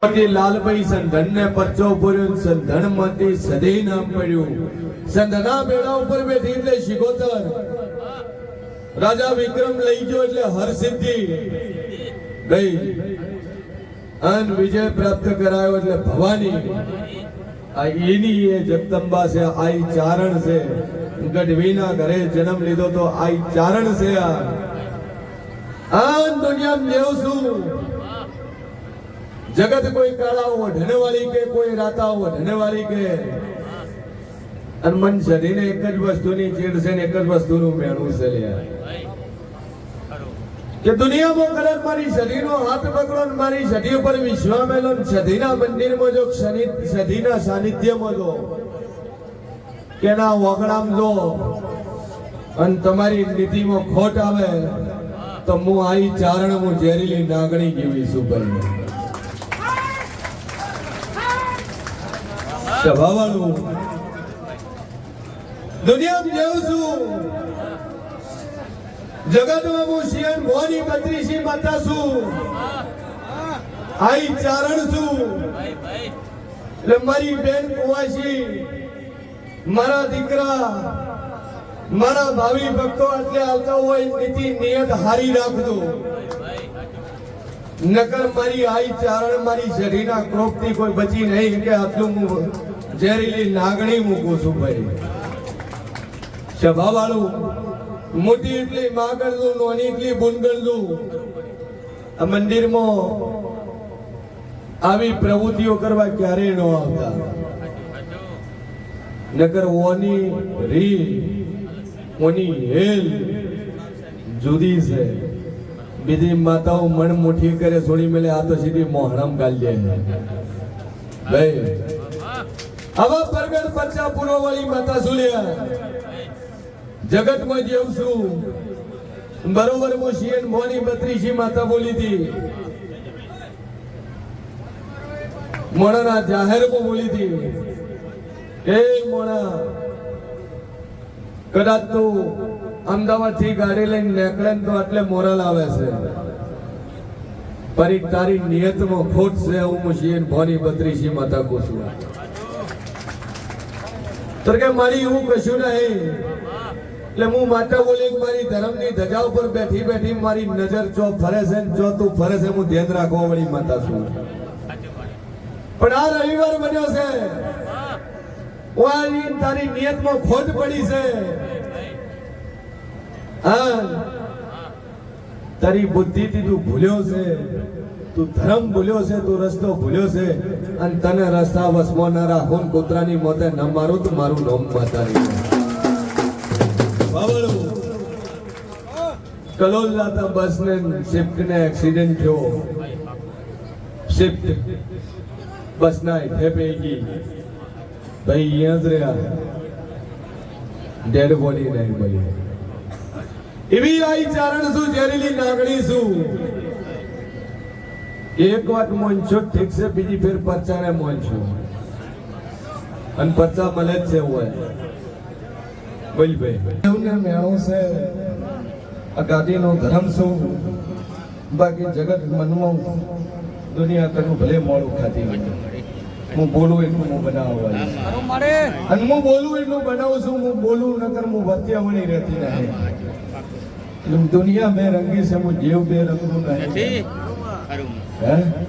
લાલભાઈ સંધન ને પરચો પૂર્યો સંધન માંથી સદે નામ પડ્યું સંધના બેડા ઉપર બેઠી એટલે શિકોતર રાજા વિક્રમ લઈ ગયો એટલે હરસિદ્ધિ ગઈ અન વિજય પ્રાપ્ત કરાયો એટલે ભવાની આ એની એ જગદંબા છે આઈ ચારણ છે ગઢવીના ઘરે જન્મ લીધો તો આઈ ચારણ છે આ દુનિયામાં લેવું છું जगत कोई काला हो ढने वाली के कोई राता हो ढने वाली के अन मन शरीर ने एक ज वस्तु ની ચીડ છે ને એક જ વસ્તુનું મેણું છે કે દુનિયામાં કલર મારી શરીરનો હાથ પકડો ને મારી શરીર ઉપર વિશ્વા મેલો સધીના મંદિરમાં જો સધીના સાનિધ્યમાં જો કેના વગડામ જો અને તમારી નીતિમાં ખોટ આવે તો હું આઈ ચારણ હું ઝેરીલી નાગણી જેવી છું ભાઈ સ્વભાવનું દુનિયામાં જેવું છું જગતમાં હું શિયન ભવાની બત્રીસી માતા છું આઈ ચારણ છું એટલે મારી બેન કુવાસી મારા દીકરા મારા ભાવિ ભક્તો એટલે આવતા હોય નીતિ નિયત હારી રાખજો નકર મારી આઈ ચારણ મારી શરીરના ક્રોપથી કોઈ બચી નહીં કે આટલું હું ઝેરીલી નાગણી મૂકું છું ભાઈ સ્વભાવવાળું મોટી એટલી માં કરજો નાની એટલી બુન કરજો આ મંદિરમાં આવી પ્રવૃત્તિઓ કરવા ક્યારે ન આવતા નકર ઓની રી ઓની હેલ જુદી છે બીજી માતાઓ મન મુઠ્ઠી કરે છોડી મેલે આ તો સીધી મોહરમ ગાલી જાય ભાઈ આવા પ્રગટ પરચા પૂરો વાળી માતા સુલ્યા જગતમાં જેવું છું બરોબર હું શિયન મોની બત્રીસી માતા બોલી હતી મોણાના જાહેરમાં બોલી હતી એ મોણા કદાચ તું અમદાવાદ થી ગાડી લઈને નીકળે તો એટલે મોરલ આવે છે પરી તારી નિયતમાં ખોટ છે હું શિયન ભોની બત્રીસી માતા કહું છું તો કે મારી હું કશું નહીં એટલે હું માતા બોલી મારી ધર્મની ધજા ઉપર બેઠી બેઠી મારી નજર ચો ફરે છે ને જો તું ફરે છે હું ધ્યાન રાખવા વાળી માતા છું પણ આ રવિવાર બન્યો છે તારી નિયતમાં ખોટ પડી છે હા તારી બુદ્ધિ થી તું ભૂલ્યો છે તું ધર્મ ભૂલ્યો છે તું રસ્તો ભૂલ્યો છે અને તને રસ્તા વસમાં ન રાખો ને કૂતરાની મોતે ન મારું તો મારું નામ માતારી બાવળું કલોલ લાતા બસ ને શિફ્ટ ને એક્સિડન્ટ થયો શિફ્ટ બસ ના ઠેપે ગઈ ભાઈ અહીંયા જ રહ્યા ડેડ બોડી નહીં મળી એવી આઈ ચારણ છું ઝેરીલી નાગણી છું એક વાત મોંચો ઠીક છે બીજી ફેર પરચાને મોંચો અને પરચા મળે જ છે હોય બોલ ભાઈ એવું મેણું છે આ ગાદીનો ધર્મ છું બાકી જગત મનમાં દુનિયા તનું ભલે મોડું ખાતી હોય હું બોલું એટલું હું બનાવવા અને હું બોલું એટલું બનાવું છું હું બોલું નકર હું વત્યાવણી રહેતી નહીં દુનિયા બે રંગી છે હું જેવ બે રંગનું નહીં હે